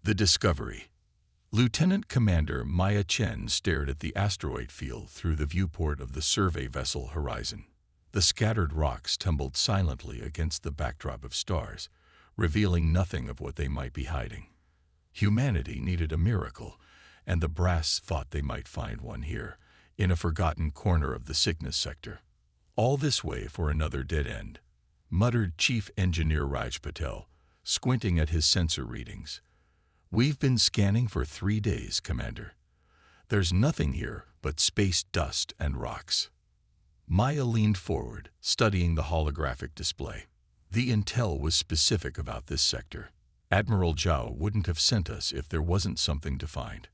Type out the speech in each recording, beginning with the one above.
The discovery. Lieutenant Commander Maya Chen stared at the asteroid field through the viewport of the survey vessel Horizon. The scattered rocks tumbled silently against the backdrop of stars, revealing nothing of what they might be hiding. Humanity needed a miracle, and the brass thought they might find one here, in a forgotten corner of the sickness sector. All this way for another dead end, muttered Chief Engineer Raj Patel, squinting at his sensor readings. We've been scanning for 3 days, Commander. There's nothing here but space dust and rocks. Maya leaned forward, studying the holographic display. The intel was specific about this sector. Admiral Zhao wouldn't have sent us if there wasn't something to find.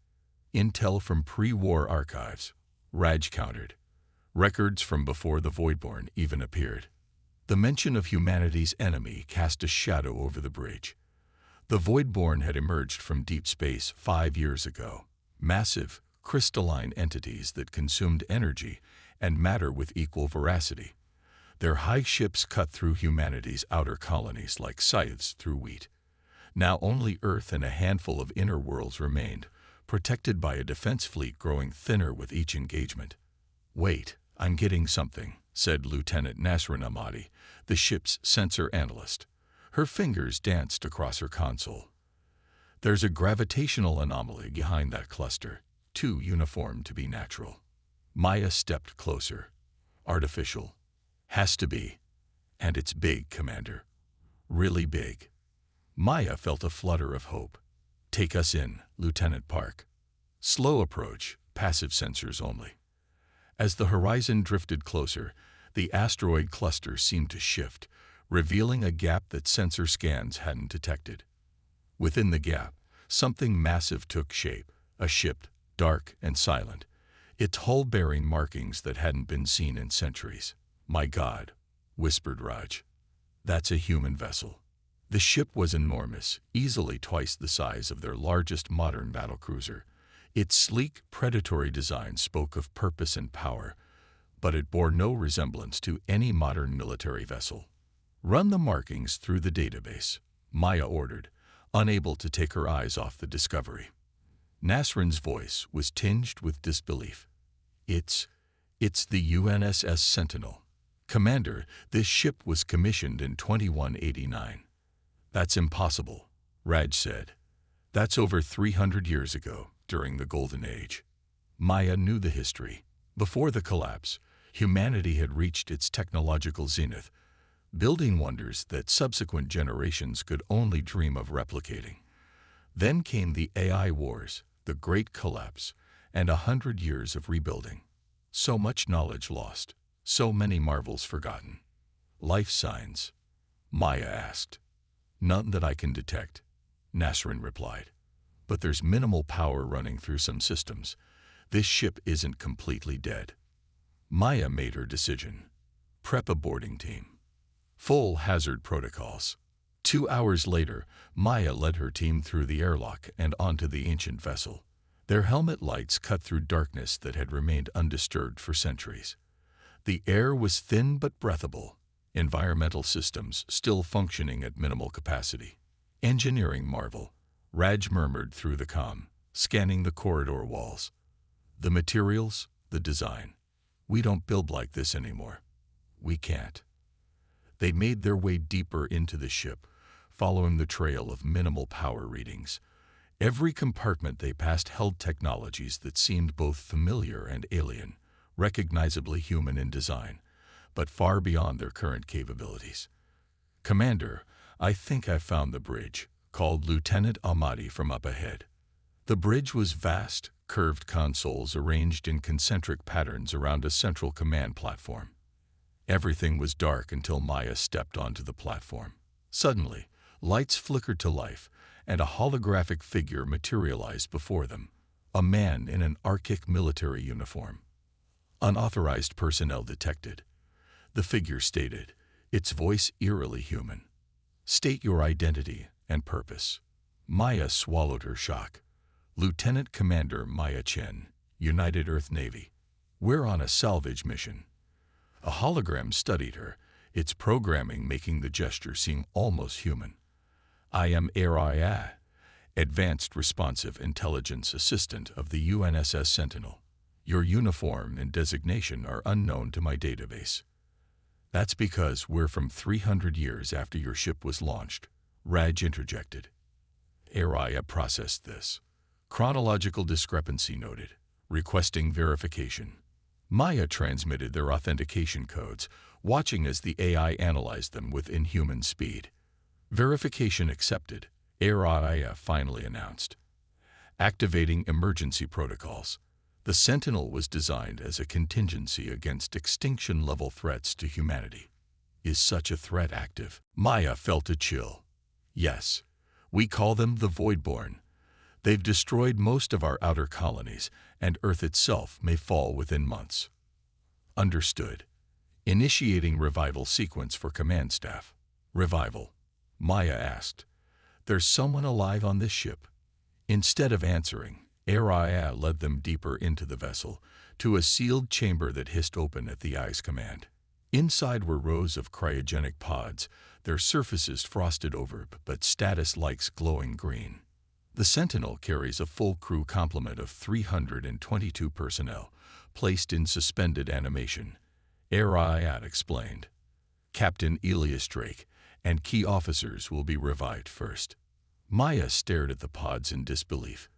Intel from pre-war archives, Raj countered. Records from before the Voidborn even appeared. The mention of humanity's enemy cast a shadow over the bridge. The Voidborn had emerged from deep space 5 years ago, massive, crystalline entities that consumed energy and matter with equal veracity. Their high ships cut through humanity's outer colonies like scythes through wheat. Now only Earth and a handful of inner worlds remained, protected by a defense fleet growing thinner with each engagement. "Wait, I'm getting something," said Lieutenant Nasrin Ahmadi, the ship's sensor analyst. Her fingers danced across her console. "There's a gravitational anomaly behind that cluster, too uniform to be natural." Maya stepped closer. "Artificial. Has to be. And it's big, Commander. Really big." Maya felt a flutter of hope. "Take us in, Lieutenant Park." Slow approach, passive sensors only. As the horizon drifted closer, the asteroid cluster seemed to shift, revealing a gap that sensor scans hadn't detected. Within the gap, something massive took shape, a ship, dark and silent, its hull bearing markings that hadn't been seen in centuries. "My God," whispered Raj. "That's a human vessel." The ship was enormous, easily twice the size of their largest modern battlecruiser. Its sleek, predatory design spoke of purpose and power, but it bore no resemblance to any modern military vessel. "Run the markings through the database," Maya ordered, unable to take her eyes off the discovery. Nasrin's voice was tinged with disbelief. It's the UNSS Sentinel. Commander, this ship was commissioned in 2189. "That's impossible," Raj said. "That's over 300 years ago, during the Golden Age." Maya knew the history. Before the collapse, humanity had reached its technological zenith, building wonders that subsequent generations could only dream of replicating. Then came the AI wars, the Great Collapse, and 100 years of rebuilding. So much knowledge lost, so many marvels forgotten. "Life signs?" Maya asked. "None that I can detect," Nasrin replied. "But there's minimal power running through some systems. This ship isn't completely dead." Maya made her decision. Prep a boarding team. Full hazard protocols. 2 hours later, Maya led her team through the airlock and onto the ancient vessel. Their helmet lights cut through darkness that had remained undisturbed for centuries. The air was thin but breathable, environmental systems still functioning at minimal capacity. "Engineering marvel," Raj murmured through the comm, scanning the corridor walls. "The materials, the design. We don't build like this anymore. We can't." They made their way deeper into the ship, following the trail of minimal power readings. Every compartment they passed held technologies that seemed both familiar and alien, recognizably human in design, but far beyond their current capabilities. "Commander, I think I've found the bridge," called Lieutenant Ahmadi from up ahead. The bridge was vast, curved consoles arranged in concentric patterns around a central command platform. Everything was dark until Maya stepped onto the platform. Suddenly, lights flickered to life, and a holographic figure materialized before them, a man in an archaic military uniform. "Unauthorized personnel detected," the figure stated, its voice eerily human. "State your identity and purpose." Maya swallowed her shock. "Lieutenant Commander Maya Chen, United Earth Navy. We're on a salvage mission." A hologram studied her, its programming making the gesture seem almost human. "I am Araya, Advanced Responsive Intelligence Assistant of the UNSS Sentinel. Your uniform and designation are unknown to my database. That's because we're from 300 years after your ship was launched, Raj interjected. Araya processed this. Chronological discrepancy noted. Requesting verification. Maya transmitted their authentication codes, watching as the AI analyzed them with inhuman speed. Verification accepted, Araya finally announced. Activating emergency protocols. The Sentinel was designed as a contingency against extinction-level threats to humanity. Is such a threat active? Maya felt a chill. Yes. We call them the Voidborn. They've destroyed most of our outer colonies, and Earth itself may fall within months. Understood. Initiating revival sequence for command staff. Revival? Maya asked. There's someone alive on this ship? Instead of answering, Araya led them deeper into the vessel, to a sealed chamber that hissed open at the eye's command. Inside were rows of cryogenic pods, their surfaces frosted over but status lights glowing green. The Sentinel carries a full crew complement of 322 personnel, placed in suspended animation. Araya explained. Captain Elias Drake and key officers will be revived first. Maya stared at the pods in disbelief.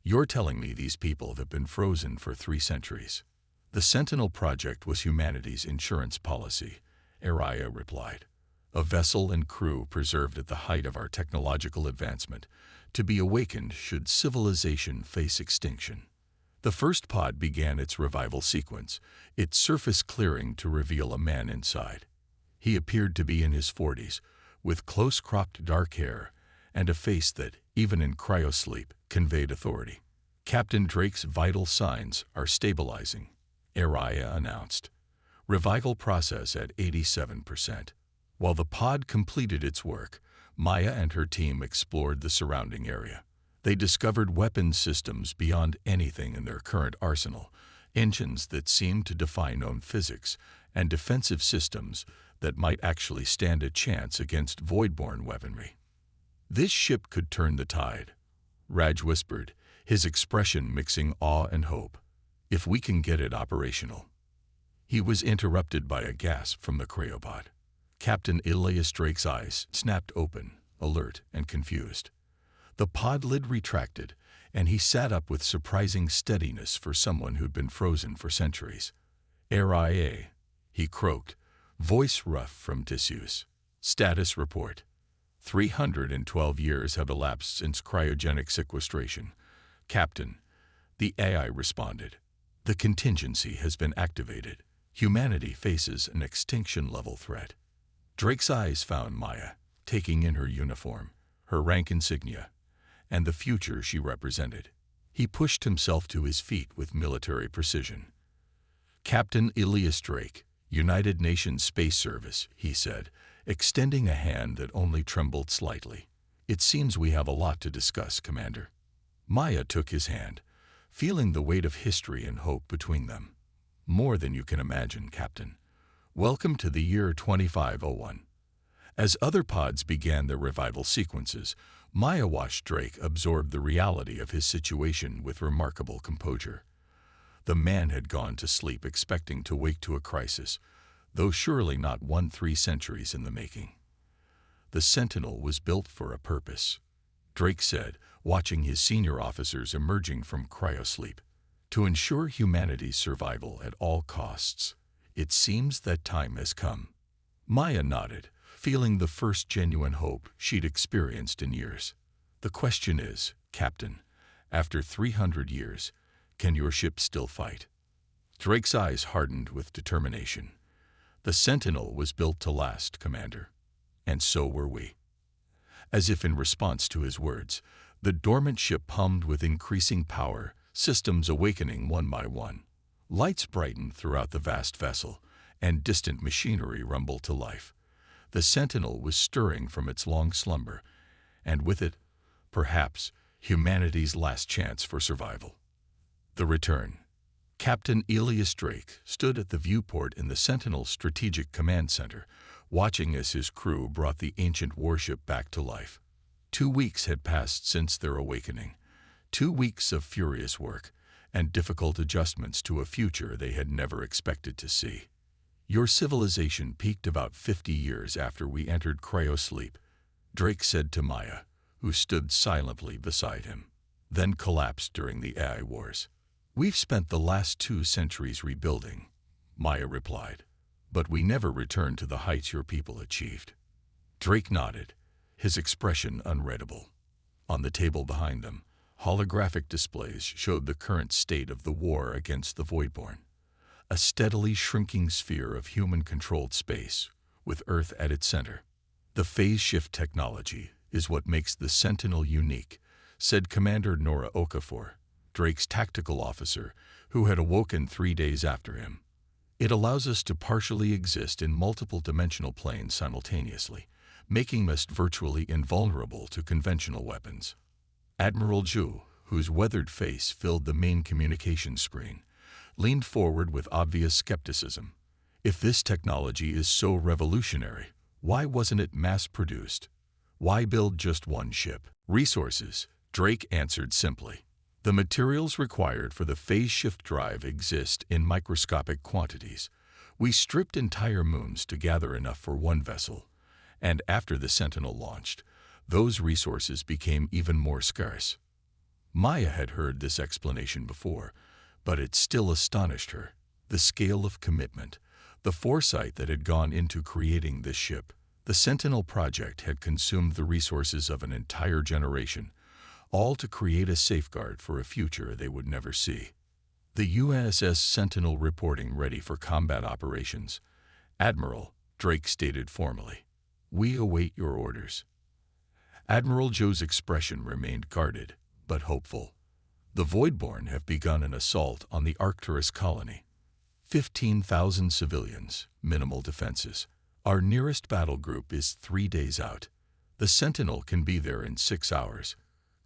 You're telling me these people have been frozen for 3 centuries? The Sentinel Project was humanity's insurance policy, Araya replied. A vessel and crew preserved at the height of our technological advancement, to be awakened should civilization face extinction. The first pod began its revival sequence, its surface clearing to reveal a man inside. He appeared to be in his 40s, with close-cropped dark hair and a face that, even in cryosleep, conveyed authority. Captain Drake's vital signs are stabilizing, Araya announced. Revival process at 87%. While the pod completed its work, Maya and her team explored the surrounding area. They discovered weapons systems beyond anything in their current arsenal, engines that seemed to defy known physics, and defensive systems that might actually stand a chance against Voidborn weaponry. This ship could turn the tide, Raj whispered, his expression mixing awe and hope. If we can get it operational. He was interrupted by a gasp from the cryopod. Captain Elias Drake's eyes snapped open, alert and confused. The pod lid retracted, and he sat up with surprising steadiness for someone who'd been frozen for centuries. "RIA," he croaked, voice rough from disuse. "Status report. 312 years have elapsed since cryogenic sequestration. Captain," the AI responded. "The contingency has been activated. Humanity faces an extinction-level threat." Drake's eyes found Maya, taking in her uniform, her rank insignia, and the future she represented. He pushed himself to his feet with military precision. "Captain Elias Drake, United Nations Space Service," he said, extending a hand that only trembled slightly. "It seems we have a lot to discuss, Commander." Maya took his hand, feeling the weight of history and hope between them. "More than you can imagine, Captain. Welcome to the year 2501. As other pods began their revival sequences, Maya watched Drake absorb the reality of his situation with remarkable composure. The man had gone to sleep expecting to wake to a crisis, though surely not one 3 centuries in the making. The Sentinel was built for a purpose, Drake said, watching his senior officers emerging from cryosleep. "To ensure humanity's survival at all costs. It seems that time has come." Maya nodded, feeling the first genuine hope she'd experienced in years. "The question is, Captain, after 300 years, can your ship still fight?" Drake's eyes hardened with determination. "The Sentinel was built to last, Commander. And so were we." As if in response to his words, the dormant ship hummed with increasing power, systems awakening one by one. Lights brightened throughout the vast vessel, and distant machinery rumbled to life. The Sentinel was stirring from its long slumber, and with it, perhaps, humanity's last chance for survival. The return. Captain Elias Drake stood at the viewport in the Sentinel's Strategic Command Center, watching as his crew brought the ancient warship back to life. 2 weeks had passed since their awakening. 2 weeks of furious work and difficult adjustments to a future they had never expected to see. Your civilization peaked about 50 years after we entered cryosleep, Drake said to Maya, who stood silently beside him, then collapsed during the AI wars. We've spent the last 2 centuries rebuilding, Maya replied, but we never returned to the heights your people achieved. Drake nodded, his expression unreadable. On the table behind them, holographic displays showed the current state of the war against the Voidborn. A steadily shrinking sphere of human-controlled space, with Earth at its center. The phase shift technology is what makes the Sentinel unique, said Commander Nora Okafor, Drake's tactical officer, who had awoken 3 days after him. It allows us to partially exist in multiple dimensional planes simultaneously, making us virtually invulnerable to conventional weapons. Admiral Zhu, whose weathered face filled the main communication screen, leaned forward with obvious skepticism. If this technology is so revolutionary, why wasn't it mass-produced? Why build just one ship? Resources, Drake answered simply. The materials required for the phase shift drive exist in microscopic quantities. We stripped entire moons to gather enough for one vessel, and after the Sentinel launched, those resources became even more scarce. Maya had heard this explanation before, but it still astonished her. The scale of commitment, the foresight that had gone into creating this ship. The Sentinel project had consumed the resources of an entire generation, all to create a safeguard for a future they would never see. The USS Sentinel reporting ready for combat operations. Admiral, Drake stated formally. We await your orders. Admiral Zhu's expression remained guarded, but hopeful. The Voidborn have begun an assault on the Arcturus colony. 15,000 civilians, minimal defenses. Our nearest battle group is 3 days out. The Sentinel can be there in 6 hours.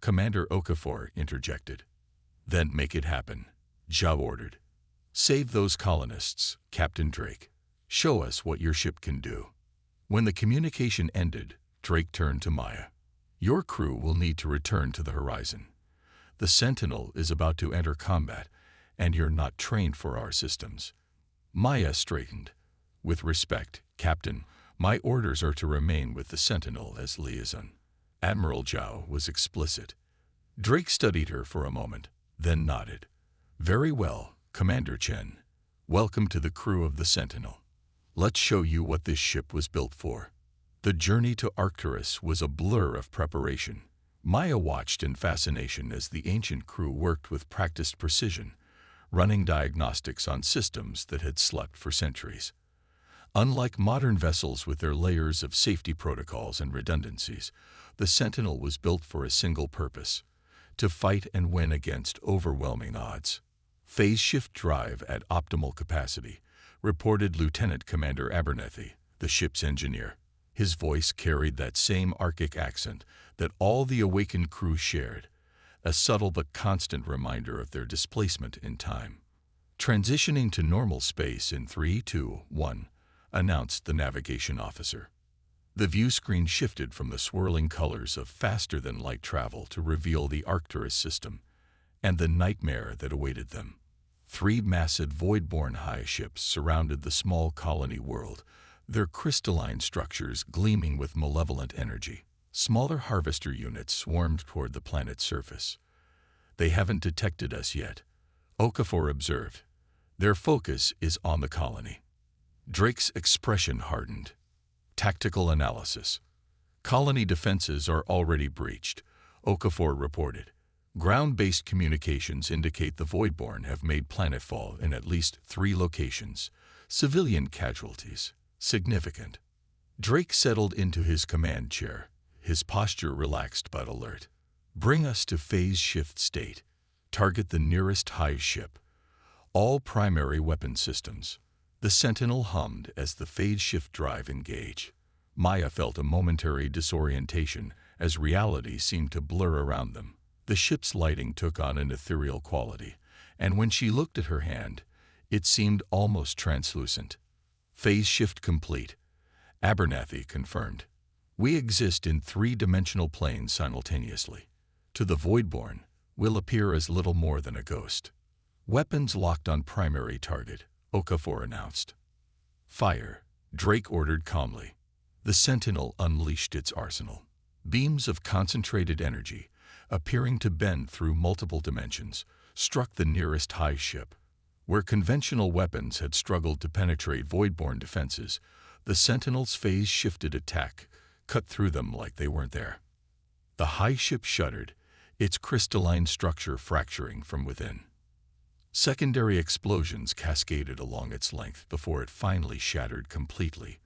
Commander Okafor interjected. Then make it happen, Zhou ordered. Save those colonists, Captain Drake. Show us what your ship can do. When the communication ended, Drake turned to Maya. Your crew will need to return to the horizon. The Sentinel is about to enter combat, and you're not trained for our systems. Maya straightened. With respect, Captain, my orders are to remain with the Sentinel as liaison. Admiral Zhou was explicit. Drake studied her for a moment, then nodded. Very well, Commander Chen. Welcome to the crew of the Sentinel. Let's show you what this ship was built for. The journey to Arcturus was a blur of preparation. Maya watched in fascination as the ancient crew worked with practiced precision, running diagnostics on systems that had slept for centuries. Unlike modern vessels with their layers of safety protocols and redundancies, the Sentinel was built for a single purpose: to fight and win against overwhelming odds. Phase shift drive at optimal capacity, reported Lieutenant Commander Abernethy, the ship's engineer. His voice carried that same Arctic accent that all the awakened crew shared, a subtle but constant reminder of their displacement in time. Transitioning to normal space in 3, 2, 1, announced the navigation officer. The view screen shifted from the swirling colors of faster-than-light travel to reveal the Arcturus system and the nightmare that awaited them. 3 massive Voidborn high ships surrounded the small colony world, their crystalline structures gleaming with malevolent energy. Smaller harvester units swarmed toward the planet's surface. They haven't detected us yet, Okafor observed. Their focus is on the colony. Drake's expression hardened. Tactical analysis. Colony defenses are already breached, Okafor reported. Ground-based communications indicate the Voidborn have made planetfall in at least 3 locations. Civilian casualties significant. Drake settled into his command chair, his posture relaxed but alert. Bring us to phase shift state. Target the nearest hive ship. All primary weapon systems. The Sentinel hummed as the phase shift drive engaged. Maya felt a momentary disorientation as reality seemed to blur around them. The ship's lighting took on an ethereal quality, and when she looked at her hand, it seemed almost translucent. Phase shift complete, Abernethy confirmed. We exist in three-dimensional planes simultaneously. To the Voidborn, we'll appear as little more than a ghost. Weapons locked on primary target, Okafor announced. Fire, Drake ordered calmly. The Sentinel unleashed its arsenal. Beams of concentrated energy, appearing to bend through multiple dimensions, struck the nearest high ship. Where conventional weapons had struggled to penetrate Voidborn defenses, the Sentinel's phase-shifted attack cut through them like they weren't there. The high ship shuddered, its crystalline structure fracturing from within. Secondary explosions cascaded along its length before it finally shattered completely,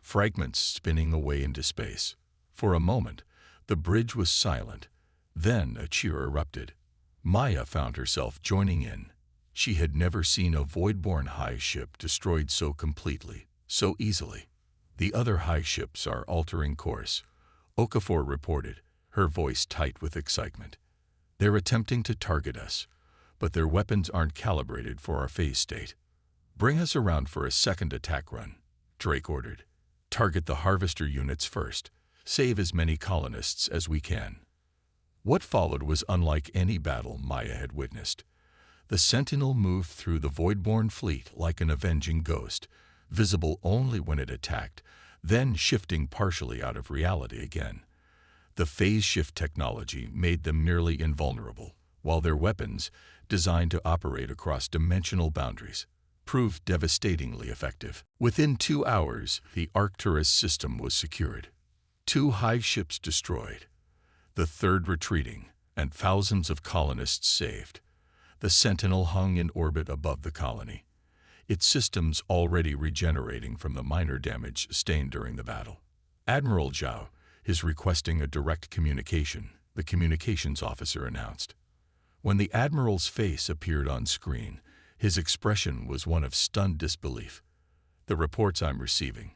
fragments spinning away into space. For a moment, the bridge was silent. Then a cheer erupted. Maya found herself joining in. She had never seen a Voidborn high ship destroyed so completely, so easily. The other high ships are altering course, Okafor reported, her voice tight with excitement. They're attempting to target us, but their weapons aren't calibrated for our phase state. Bring us around for a second attack run, Drake ordered. Target the harvester units first. Save as many colonists as we can. What followed was unlike any battle Maya had witnessed. The Sentinel moved through the Voidborn fleet like an avenging ghost, visible only when it attacked, then shifting partially out of reality again. The phase shift technology made them nearly invulnerable, while their weapons, designed to operate across dimensional boundaries, proved devastatingly effective. Within 2 hours, the Arcturus system was secured. 2 high ships destroyed, the third retreating, and thousands of colonists saved. The Sentinel hung in orbit above the colony, its systems already regenerating from the minor damage sustained during the battle. Admiral Zhao is requesting a direct communication, the communications officer announced. When the Admiral's face appeared on screen, his expression was one of stunned disbelief. The reports I'm receiving,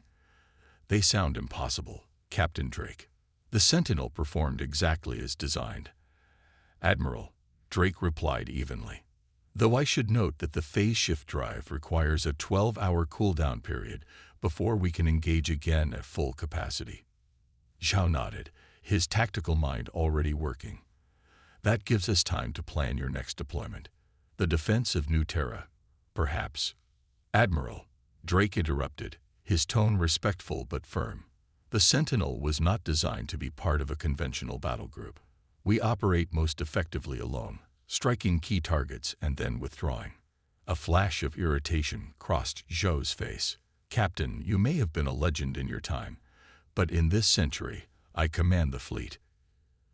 they sound impossible, Captain Drake. The Sentinel performed exactly as designed. Admiral, Drake replied evenly. Though I should note that the phase shift drive requires a 12-hour cooldown period before we can engage again at full capacity. Zhao nodded, his tactical mind already working. That gives us time to plan your next deployment. The defense of New Terra, perhaps. Admiral, Drake interrupted, his tone respectful but firm. The Sentinel was not designed to be part of a conventional battle group. We operate most effectively alone, striking key targets and then withdrawing. A flash of irritation crossed Zhou's face. Captain, you may have been a legend in your time, but in this century, I command the fleet.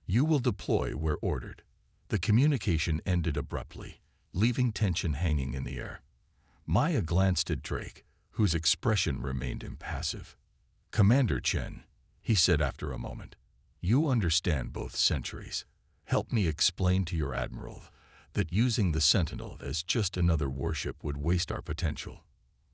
You will deploy where ordered. The communication ended abruptly, leaving tension hanging in the air. Maya glanced at Drake, whose expression remained impassive. Commander Chen, he said after a moment, you understand both centuries. Help me explain to your admiral that using the Sentinel as just another warship would waste our potential.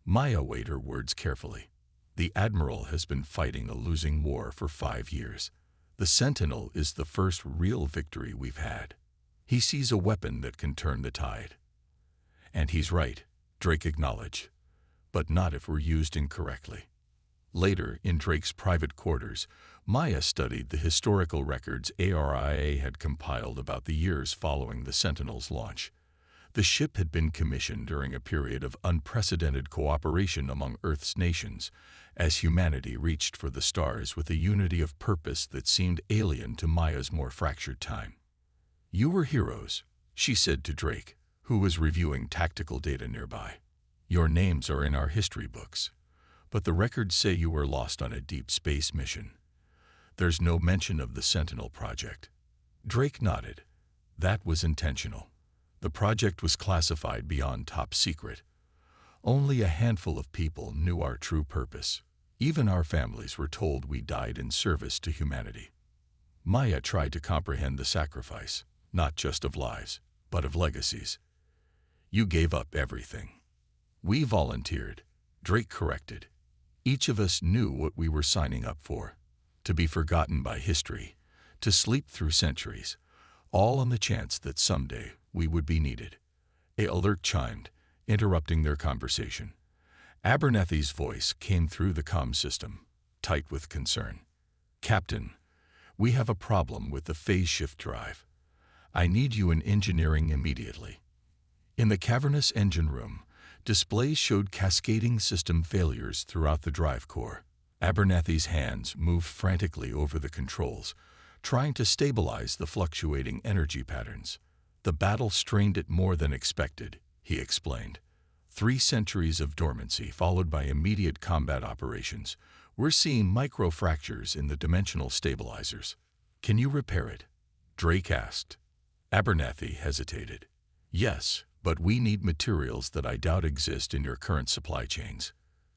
Maya weighed her words carefully. The admiral has been fighting a losing war for 5 years. The Sentinel is the first real victory we've had. He sees a weapon that can turn the tide. And he's right, Drake acknowledged, but not if we're used incorrectly. Later, in Drake's private quarters, Maya studied the historical records ARIA had compiled about the years following the Sentinel's launch. The ship had been commissioned during a period of unprecedented cooperation among Earth's nations, as humanity reached for the stars with a unity of purpose that seemed alien to Maya's more fractured time. You were heroes, she said to Drake, who was reviewing tactical data nearby. Your names are in our history books, but the records say you were lost on a deep space mission. There's no mention of the Sentinel project. Drake nodded. That was intentional. The project was classified beyond top secret. Only a handful of people knew our true purpose. Even our families were told we died in service to humanity. Maya tried to comprehend the sacrifice, not just of lives, but of legacies. You gave up everything. We volunteered, Drake corrected. Each of us knew what we were signing up for. To be forgotten by history, to sleep through centuries, all on the chance that someday we would be needed. A alert chimed, interrupting their conversation. Abernethy's voice came through the comm system, tight with concern. Captain, we have a problem with the phase shift drive. I need you in engineering immediately. In the cavernous engine room, displays showed cascading system failures throughout the drive core. Abernathy's hands moved frantically over the controls, trying to stabilize the fluctuating energy patterns. The battle strained it more than expected, he explained. 3 centuries of dormancy followed by immediate combat operations. We're seeing micro-fractures in the dimensional stabilizers. Can you repair it? Drake asked. Abernathy hesitated. Yes, but we need materials that I doubt exist in your current supply chains.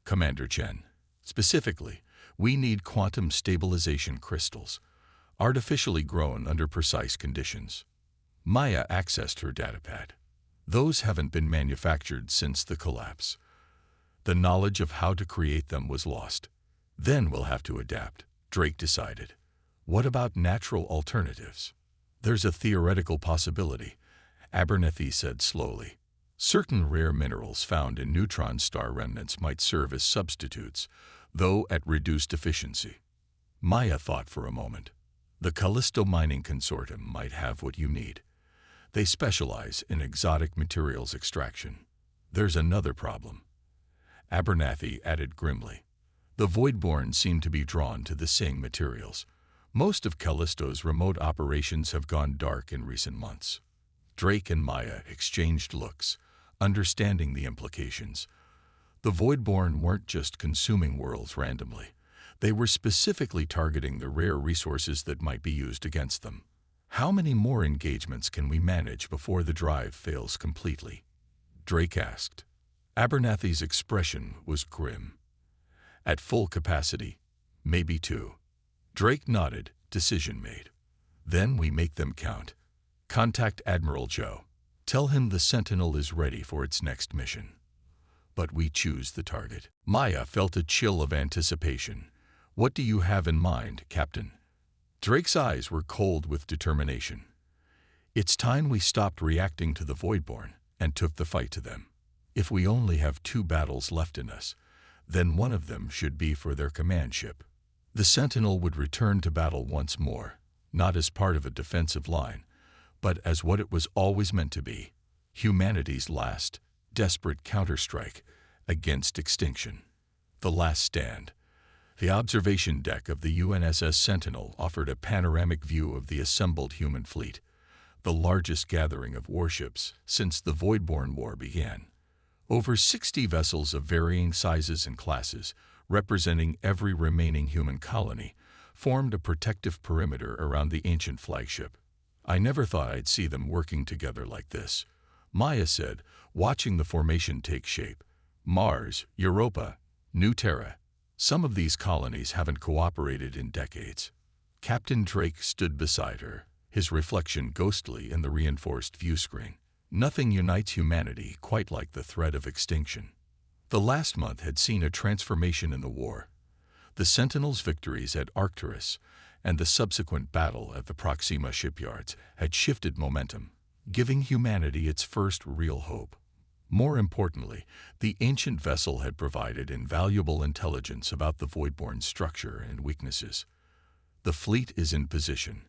Commander Chen. Specifically, we need quantum stabilization crystals, artificially grown under precise conditions. Maya accessed her datapad. Those haven't been manufactured since the collapse. The knowledge of how to create them was lost. Then we'll have to adapt, Drake decided. What about natural alternatives? There's a theoretical possibility, Abernathy said slowly. Certain rare minerals found in neutron star remnants might serve as substitutes, though at reduced efficiency. Maya thought for a moment. The Callisto Mining Consortium might have what you need. They specialize in exotic materials extraction. There's another problem. Abernathy added grimly. The Voidborn seem to be drawn to the same materials. Most of Callisto's remote operations have gone dark in recent months. Drake and Maya exchanged looks, understanding the implications. The Voidborn weren't just consuming worlds randomly. They were specifically targeting the rare resources that might be used against them. How many more engagements can we manage before the drive fails completely? Drake asked. Abernathy's expression was grim. At full capacity, maybe 2. Drake nodded, decision made. Then we make them count. Contact Admiral Joe. Tell him the Sentinel is ready for its next mission. But we choose the target. Maya felt a chill of anticipation. What do you have in mind, Captain? Drake's eyes were cold with determination. It's time we stopped reacting to the Voidborn and took the fight to them. If we only have 2 battles left in us, then one of them should be for their command ship. The Sentinel would return to battle once more, not as part of a defensive line, but as what it was always meant to be, humanity's last, desperate counterstrike against extinction. The last stand. The observation deck of the UNSS Sentinel offered a panoramic view of the assembled human fleet, the largest gathering of warships since the Voidborn War began. Over 60 vessels of varying sizes and classes, representing every remaining human colony, formed a protective perimeter around the ancient flagship. I never thought I'd see them working together like this, Maya said, watching the formation take shape. Mars, Europa, New Terra. Some of these colonies haven't cooperated in decades. Captain Drake stood beside her, his reflection ghostly in the reinforced viewscreen. Nothing unites humanity quite like the threat of extinction. The last month had seen a transformation in the war. The Sentinel's victories at Arcturus and the subsequent battle at the Proxima shipyards had shifted momentum, giving humanity its first real hope. More importantly, the ancient vessel had provided invaluable intelligence about the Voidborn structure and weaknesses. The fleet is in position,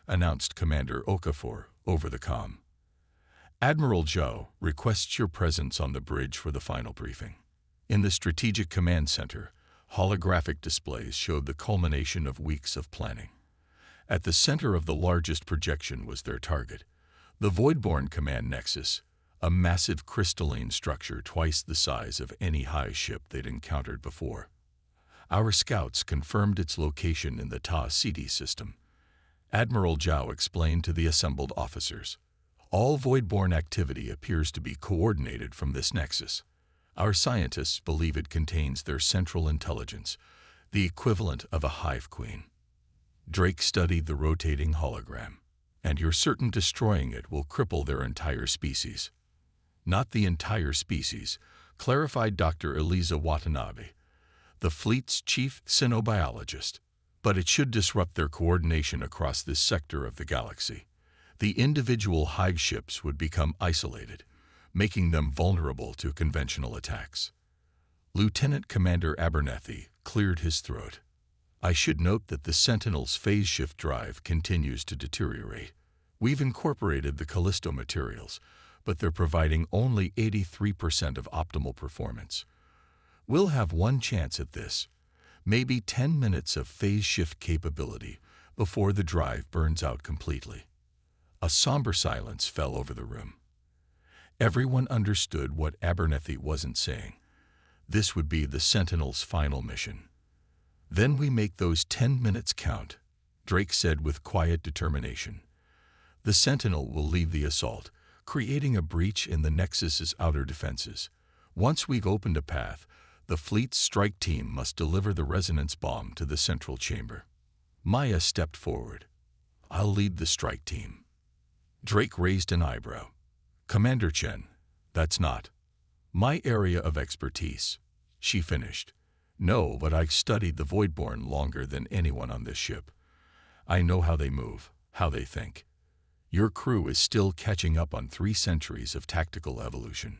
announced Commander Okafor over the comm. Admiral Joe requests your presence on the bridge for the final briefing. In the Strategic Command Center, holographic displays showed the culmination of weeks of planning. At the center of the largest projection was their target, the Voidborn Command Nexus, a massive crystalline structure twice the size of any high ship they'd encountered before. Our scouts confirmed its location in the Ta-Ceti system. Admiral Zhao explained to the assembled officers. All Voidborn activity appears to be coordinated from this nexus. Our scientists believe it contains their central intelligence, the equivalent of a hive queen. Drake studied the rotating hologram. And you're certain destroying it will cripple their entire species. Not the entire species, clarified Dr. Eliza Watanabe, the fleet's chief xenobiologist, but it should disrupt their coordination across this sector of the galaxy. The individual hive ships would become isolated, making them vulnerable to conventional attacks. Lieutenant Commander Abernathy cleared his throat. I should note that the Sentinel's phase shift drive continues to deteriorate. We've incorporated the Callisto materials, but they're providing only 83% of optimal performance. We'll have one chance at this, maybe 10 minutes of phase shift capability before the drive burns out completely. A somber silence fell over the room. Everyone understood what Abernethy wasn't saying. This would be the Sentinel's final mission. Then we make those 10 minutes count, Drake said with quiet determination. The Sentinel will lead the assault, creating a breach in the Nexus's outer defenses. Once we've opened a path, the fleet's strike team must deliver the resonance bomb to the central chamber. Maya stepped forward. I'll lead the strike team. Drake raised an eyebrow. Commander Chen, that's not my area of expertise, she finished. No, but I've studied the Voidborn longer than anyone on this ship. I know how they move, how they think. Your crew is still catching up on 3 centuries of tactical evolution.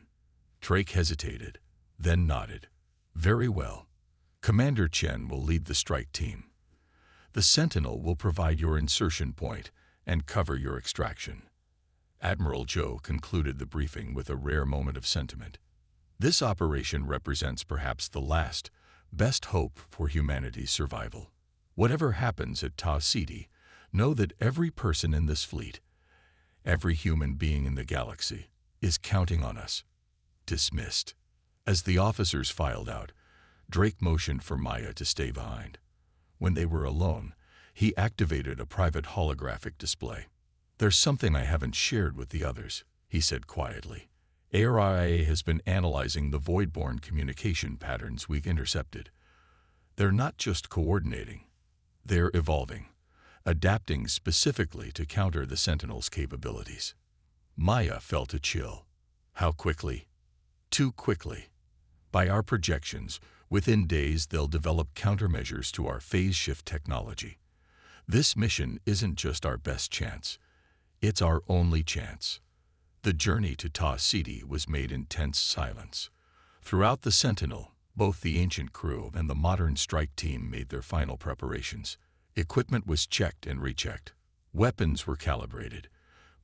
Drake hesitated, then nodded. Very well. Commander Chen will lead the strike team. The Sentinel will provide your insertion point and cover your extraction. Admiral Zhou concluded the briefing with a rare moment of sentiment. This operation represents perhaps the last, best hope for humanity's survival. Whatever happens at Ta City, know that every person in this fleet, every human being in the galaxy, is counting on us. Dismissed. As the officers filed out, Drake motioned for Maya to stay behind. When they were alone, he activated a private holographic display. There's something I haven't shared with the others, he said quietly. ARIA has been analyzing the Voidborn communication patterns we've intercepted. They're not just coordinating. They're evolving, adapting specifically to counter the Sentinel's capabilities. Maya felt a chill. How quickly? Too quickly. By our projections, within days they'll develop countermeasures to our phase shift technology. This mission isn't just our best chance. It's our only chance. The journey to Ta City was made in tense silence. Throughout the Sentinel, both the ancient crew and the modern strike team made their final preparations. Equipment was checked and rechecked. Weapons were calibrated.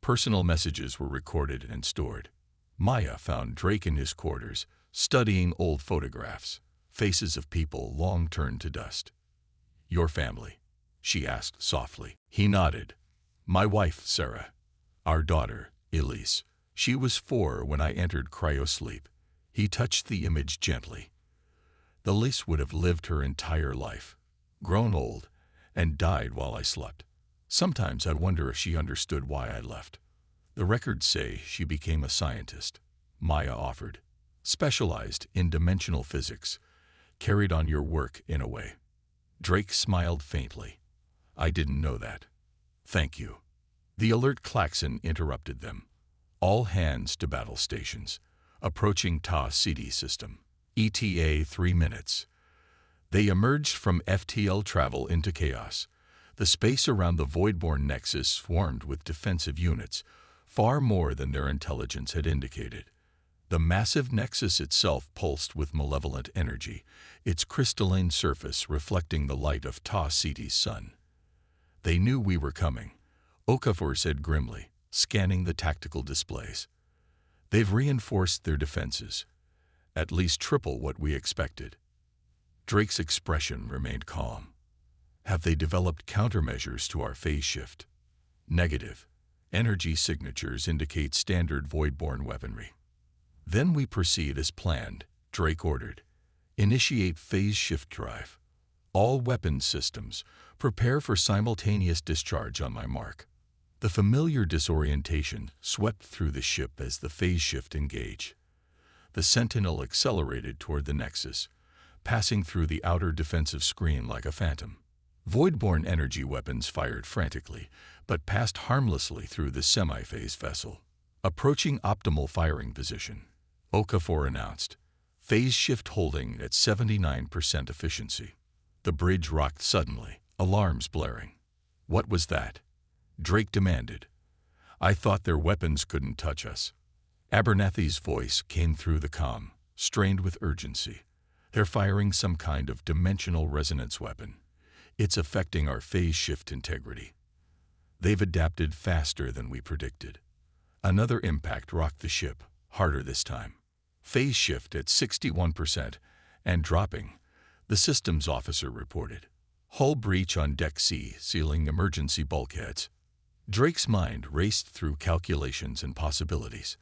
Personal messages were recorded and stored. Maya found Drake in his quarters, studying old photographs, faces of people long turned to dust. Your family? She asked softly. He nodded. My wife, Sarah. Our daughter, Elise. She was 4 when I entered cryosleep. He touched the image gently. Elise would have lived her entire life, grown old, and died while I slept. Sometimes I wonder if she understood why I left. The records say she became a scientist, Maya offered. Specialized in dimensional physics, carried on your work in a way. Drake smiled faintly. I didn't know that. Thank you. The alert klaxon interrupted them. All hands to battle stations. Approaching Ta City system. ETA 3 minutes. They emerged from FTL travel into chaos. The space around the Voidborn Nexus swarmed with defensive units, far more than their intelligence had indicated. The massive Nexus itself pulsed with malevolent energy, its crystalline surface reflecting the light of Ta City's sun. They knew we were coming, Okafor said grimly, scanning the tactical displays. They've reinforced their defenses, at least triple what we expected. Drake's expression remained calm. Have they developed countermeasures to our phase shift? Negative. Energy signatures indicate standard Voidborn weaponry. Then we proceed as planned, Drake ordered. Initiate phase shift drive. All weapons systems, prepare for simultaneous discharge on my mark. The familiar disorientation swept through the ship as the phase shift engaged. The Sentinel accelerated toward the Nexus, passing through the outer defensive screen like a phantom. Voidborn energy weapons fired frantically, but passed harmlessly through the semi-phase vessel. Approaching optimal firing position, Okafor announced. Phase shift holding at 79% efficiency. The bridge rocked suddenly, alarms blaring. What was that? Drake demanded. I thought their weapons couldn't touch us. Abernethy's voice came through the comm, strained with urgency. They're firing some kind of dimensional resonance weapon. It's affecting our phase shift integrity. They've adapted faster than we predicted. Another impact rocked the ship, harder this time. Phase shift at 61% and dropping, the systems officer reported. Hull breach on Deck C, sealing emergency bulkheads. Drake's mind raced through calculations and possibilities.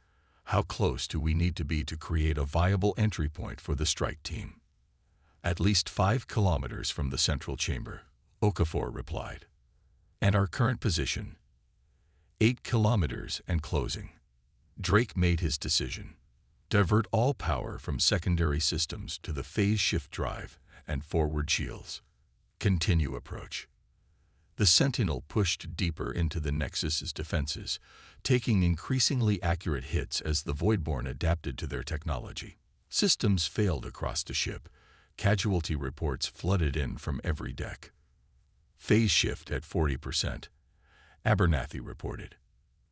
How close do we need to be to create a viable entry point for the strike team? At least 5 kilometers from the central chamber, Okafor replied. And our current position? 8 kilometers and closing. Drake made his decision. Divert all power from secondary systems to the phase shift drive and forward shields. Continue approach. The Sentinel pushed deeper into the Nexus's defenses, taking increasingly accurate hits as the Voidborn adapted to their technology. Systems failed across the ship. Casualty reports flooded in from every deck. Phase shift at 40%. Abernathy reported.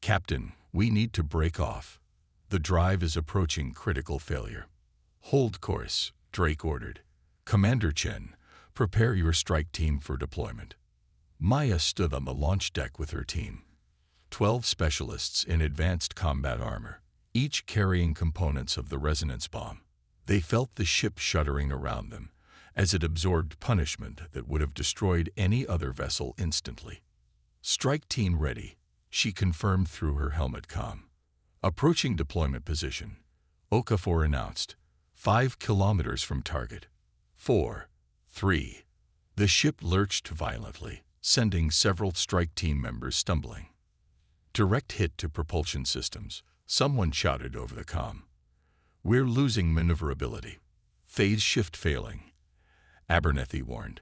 Captain, we need to break off. The drive is approaching critical failure. Hold course, Drake ordered. Commander Chen, prepare your strike team for deployment. Maya stood on the launch deck with her team. 12 specialists in advanced combat armor, each carrying components of the resonance bomb. They felt the ship shuddering around them, as it absorbed punishment that would have destroyed any other vessel instantly. Strike team ready, she confirmed through her helmet comm. Approaching deployment position, Okafor announced, 5 kilometers from target. 4, 3. The ship lurched violently, sending several strike team members stumbling. Direct hit to propulsion systems, someone shouted over the comm. We're losing maneuverability. Phase shift failing. Abernathy warned.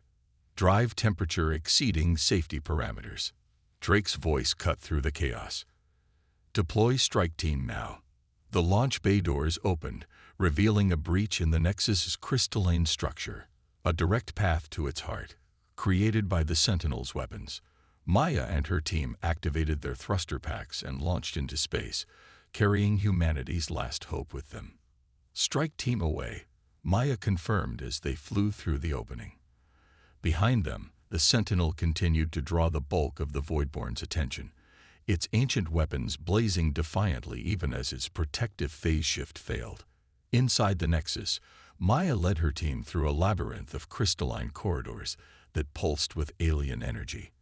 Drive temperature exceeding safety parameters. Drake's voice cut through the chaos. Deploy strike team now. The launch bay doors opened, revealing a breach in the Nexus's crystalline structure, a direct path to its heart, created by the Sentinel's weapons. Maya and her team activated their thruster packs and launched into space, carrying humanity's last hope with them. Strike team away, Maya confirmed as they flew through the opening. Behind them, the Sentinel continued to draw the bulk of the Voidborn's attention, its ancient weapons blazing defiantly even as its protective phase shift failed. Inside the Nexus, Maya led her team through a labyrinth of crystalline corridors that pulsed with alien energy.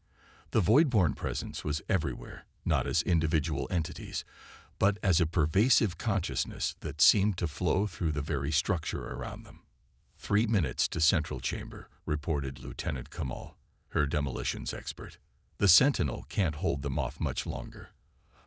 The Voidborn presence was everywhere, not as individual entities, but as a pervasive consciousness that seemed to flow through the very structure around them. 3 minutes to central chamber, reported Lieutenant Kamal, her demolitions expert. The Sentinel can't hold them off much longer.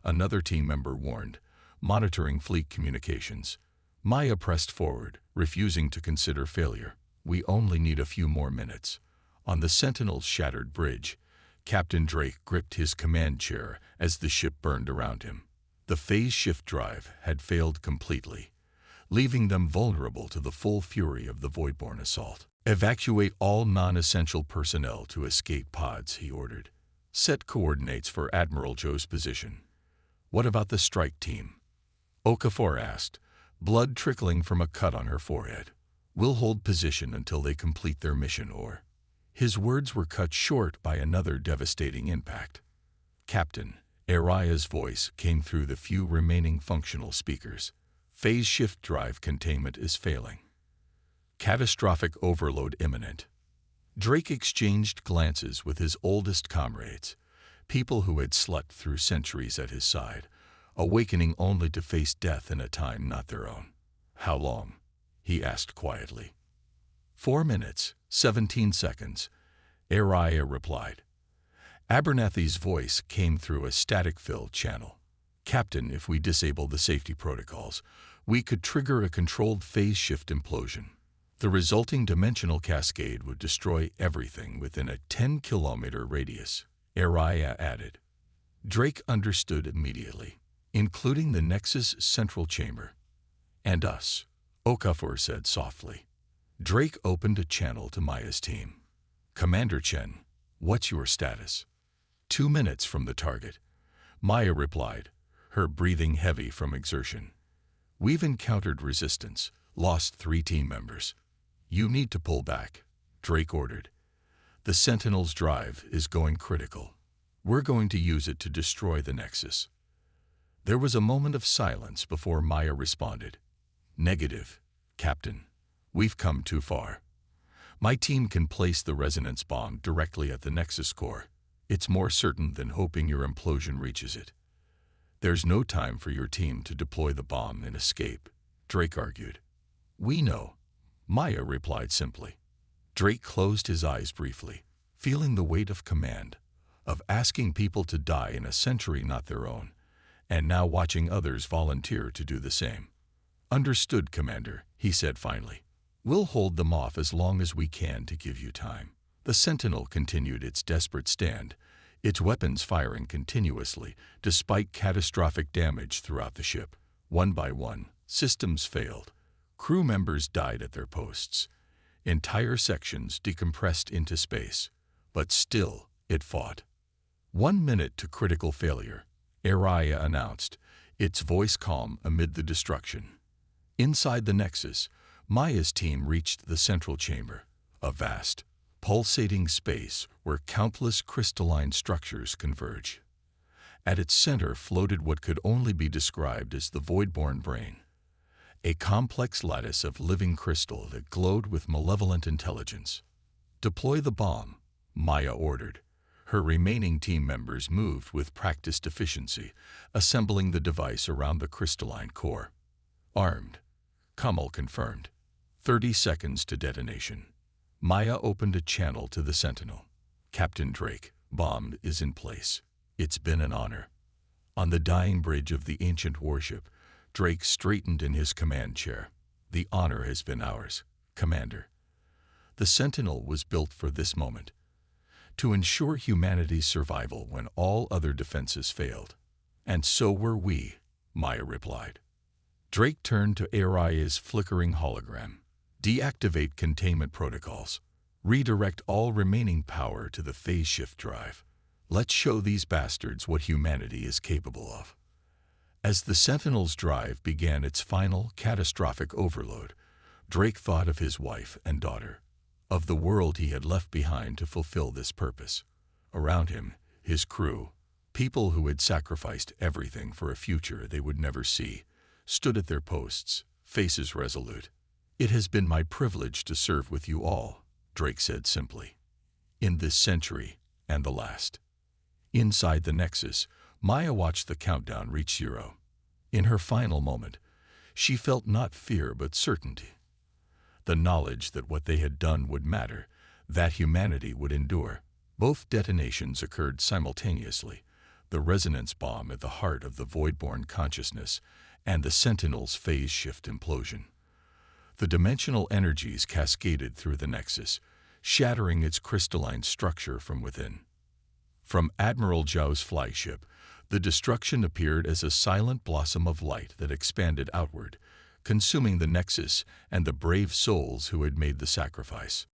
Another team member warned, monitoring fleet communications. Maya pressed forward, refusing to consider failure. We only need a few more minutes. On the Sentinel's shattered bridge, Captain Drake gripped his command chair as the ship burned around him. The phase shift drive had failed completely, leaving them vulnerable to the full fury of the Voidborn assault. Evacuate all non-essential personnel to escape pods, he ordered. Set coordinates for Admiral Joe's position. What about the strike team? Okafor asked, blood trickling from a cut on her forehead. We'll hold position until they complete their mission, or... His words were cut short by another devastating impact. Captain, Araya's voice came through the few remaining functional speakers. Phase shift drive containment is failing. Catastrophic overload imminent. Drake exchanged glances with his oldest comrades, people who had slept through centuries at his side, awakening only to face death in a time not their own. How long? He asked quietly. 4 minutes, 17 seconds, Araya replied. Abernathy's voice came through a static-filled channel. Captain, if we disable the safety protocols, we could trigger a controlled phase shift implosion. The resulting dimensional cascade would destroy everything within a 10-kilometer radius, Araya added. Drake understood immediately, including the Nexus central chamber. And us, Okafor said softly. Drake opened a channel to Maya's team. Commander Chen, what's your status? 2 minutes from the target. Maya replied, her breathing heavy from exertion. We've encountered resistance, lost 3 team members. You need to pull back, Drake ordered. The Sentinel's drive is going critical. We're going to use it to destroy the Nexus." There was a moment of silence before Maya responded. "Negative, Captain. We've come too far. My team can place the resonance bomb directly at the Nexus core. It's more certain than hoping your implosion reaches it." "There's no time for your team to deploy the bomb and escape," Drake argued. "We know," Maya replied simply. Drake closed his eyes briefly, feeling the weight of command, of asking people to die in a century not their own, and now watching others volunteer to do the same. "Understood, Commander," he said finally. "We'll hold them off as long as we can to give you time." The Sentinel continued its desperate stand, its weapons firing continuously despite catastrophic damage throughout the ship. One by one, systems failed. Crew members died at their posts. Entire sections decompressed into space. But still, it fought. 1 minute to critical failure, Araya announced, its voice calm amid the destruction. Inside the Nexus, Maya's team reached the central chamber, a vast, pulsating space where countless crystalline structures converge. At its center floated what could only be described as the Voidborn brain, a complex lattice of living crystal that glowed with malevolent intelligence. "Deploy the bomb," Maya ordered. Her remaining team members moved with practiced efficiency, assembling the device around the crystalline core. "Armed," Kamal confirmed. 30 seconds to detonation. Maya opened a channel to the Sentinel. "Captain Drake, bomb is in place. It's been an honor." On the dying bridge of the ancient warship, Drake straightened in his command chair. "The honor has been ours, Commander." The Sentinel was built for this moment, to ensure humanity's survival when all other defenses failed. "And so were we," Maya replied. Drake turned to Araya's flickering hologram. "Deactivate containment protocols. Redirect all remaining power to the phase shift drive. Let's show these bastards what humanity is capable of." As the Sentinel's drive began its final, catastrophic overload, Drake thought of his wife and daughter, of the world he had left behind to fulfill this purpose. Around him, his crew, people who had sacrificed everything for a future they would never see, stood at their posts, faces resolute. "It has been my privilege to serve with you all," Drake said simply. "In this century and the last." Inside the Nexus, Maya watched the countdown reach 0. In her final moment, she felt not fear but certainty. The knowledge that what they had done would matter, that humanity would endure. Both detonations occurred simultaneously, the resonance bomb at the heart of the Voidborn consciousness and the Sentinel's phase shift implosion. The dimensional energies cascaded through the Nexus, shattering its crystalline structure from within. From Admiral Zhao's flagship, the destruction appeared as a silent blossom of light that expanded outward, consuming the Nexus and the brave souls who had made the sacrifice.